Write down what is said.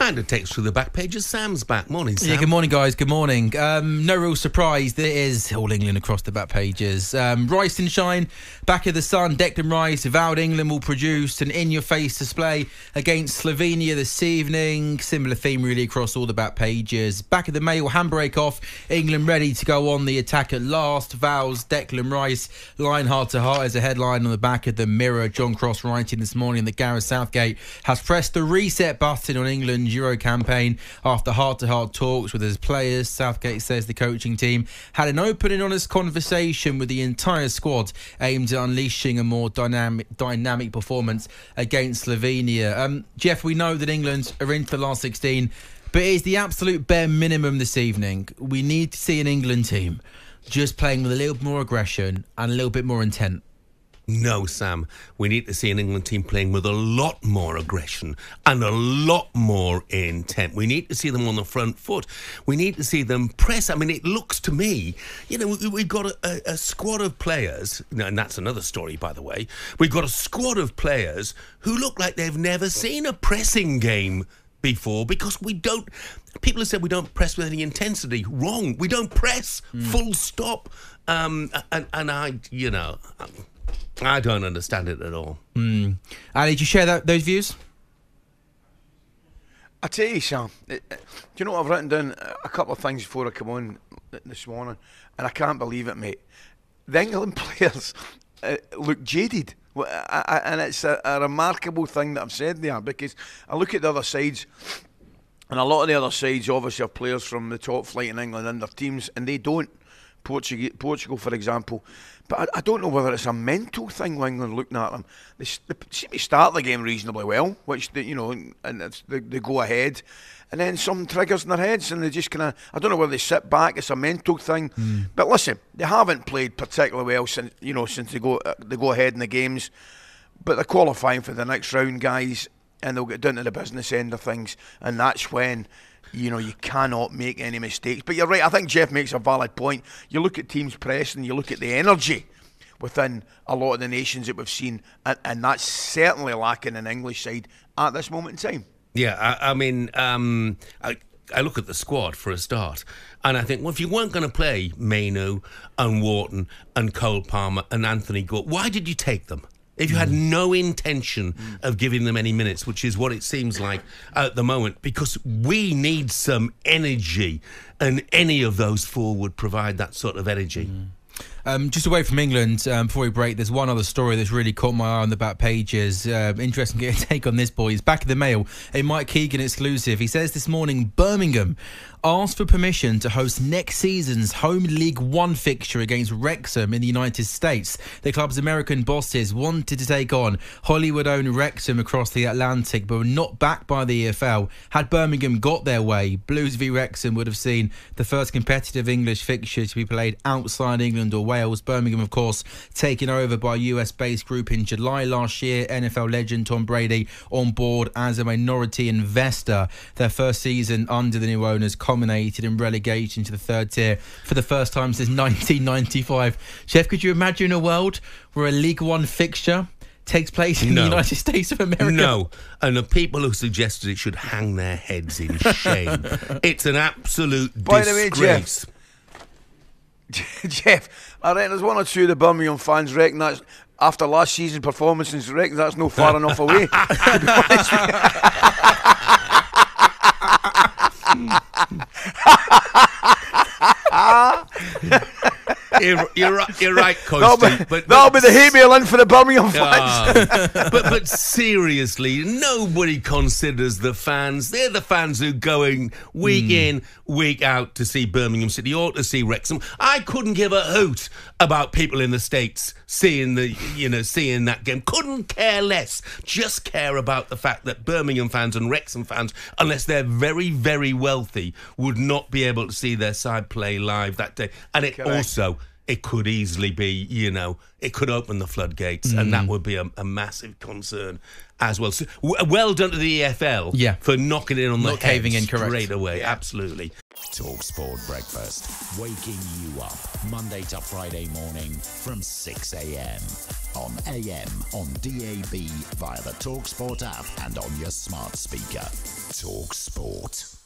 And it takes through the back pages. Sam's back. Morning, Sam. Yeah, good morning, guys. Good morning. No real surprise. There is all England across the back pages. Rice and shine, back of the sun. Declan Rice vowed England will produce an in-your-face display against Slovenia this evening. Similar theme really across all the back pages. Back of the mail, handbrake off. England ready to go on the attack at last. Vows Declan Rice. Line heart to heart as a headline on the back of the Mirror. John Cross writing this morning that Gareth Southgate has pressed the reset button on England's Euro campaign after heart-to-heart talks with his players. Southgate says the coaching team had an open and honest conversation with the entire squad aimed at unleashing a more dynamic performance against Slovenia. Jeff, we know that England are into the last 16, but it is the absolute bare minimum this evening. We need to see an England team just playing with a little more aggression and a little bit more intent. No, Sam. We need to see an England team playing with a lot more aggression and a lot more intent. We need to see them on the front foot. We need to see them press. I mean, it looks to me, we've got a squad of players, and that's another story, by the way. We've got a squad of players who look like they've never seen a pressing game before, because we don't. People have said we don't press with any intensity. Wrong. We don't press. Full stop. I don't understand it at all. Ali, did you share those views? I tell you, Sam, do you know what? I've written down a couple of things before I come on this morning, and I can't believe it, mate. The England players look jaded, and it's a remarkable thing that I've said there, because I look at the other sides, and a lot of the other sides obviously have players from the top flight in England in their teams, and they don't. Portugal, for example. But I don't know whether it's a mental thing when England looking at them. They seem to start the game reasonably well, which and they go ahead, and then something triggers in their heads, and they just kind of, I don't know whether they sit back. It's a mental thing. But listen, they haven't played particularly well since they go ahead in the games. But they're qualifying for the next round, guys, and they'll get down to the business end of things, and that's when you cannot make any mistakes. But you're right, I think Jeff makes a valid point. You look at teams pressing, you look at the energy within a lot of the nations that we've seen, and that's certainly lacking in the English side at this moment in time. Yeah, I look at the squad for a start, and I think, well, if you weren't going to play Mainu and Wharton and Cole Palmer and Anthony Gordon, why did you take them? If you had no intention of giving them any minutes, which is what it seems like at the moment, because we need some energy, and any of those four would provide that sort of energy. Just away from England, before we break, there's one other story that's really caught my eye on the back pages. Interesting to get a take on this, boys. Back of the mail, a Mike Keegan exclusive. He says this morning, Birmingham asked for permission to host next season's home League One fixture against Wrexham in the United States. The club's American bosses wanted to take on Hollywood-owned Wrexham across the Atlantic, but were not backed by the EFL. Had Birmingham got their way, Blues v Wrexham would have seen the first competitive English fixture to be played outside England or Wales. Birmingham, of course, taken over by a US-based group in July last year. NFL legend Tom Brady on board as a minority investor. Their first season under the new owners culminated in relegation to the third tier for the first time since 1995. Jeff, could you imagine a world where a League One fixture takes place in the United States of America? No, and the people who suggested it should hang their heads in shame. It's an absolute disgrace. Jeff, I reckon there's one or two of the Birmingham fans reckon that after last season's performances, reckon that's no far enough away. To be honest You're right, Coasty. That'll be the hate mail in for the Birmingham fans. But seriously, nobody considers the fans. They're the fans who are going week in, week out to see Birmingham City or to see Wrexham. I couldn't give a hoot about people in the States seeing that game. Couldn't care less. Just care about the fact that Birmingham fans and Wrexham fans, unless they're very, very wealthy, would not be able to see their side play live that day. And it also it could easily be, you know, it could open the floodgates, and that would be a massive concern as well. So, well done to the EFL for knocking it on the head caving in, correct. straight away. Absolutely. talkSPORT Breakfast, waking you up Monday to Friday morning from 6 a.m. on AM, on DAB, via the talkSPORT app and on your smart speaker. talkSPORT.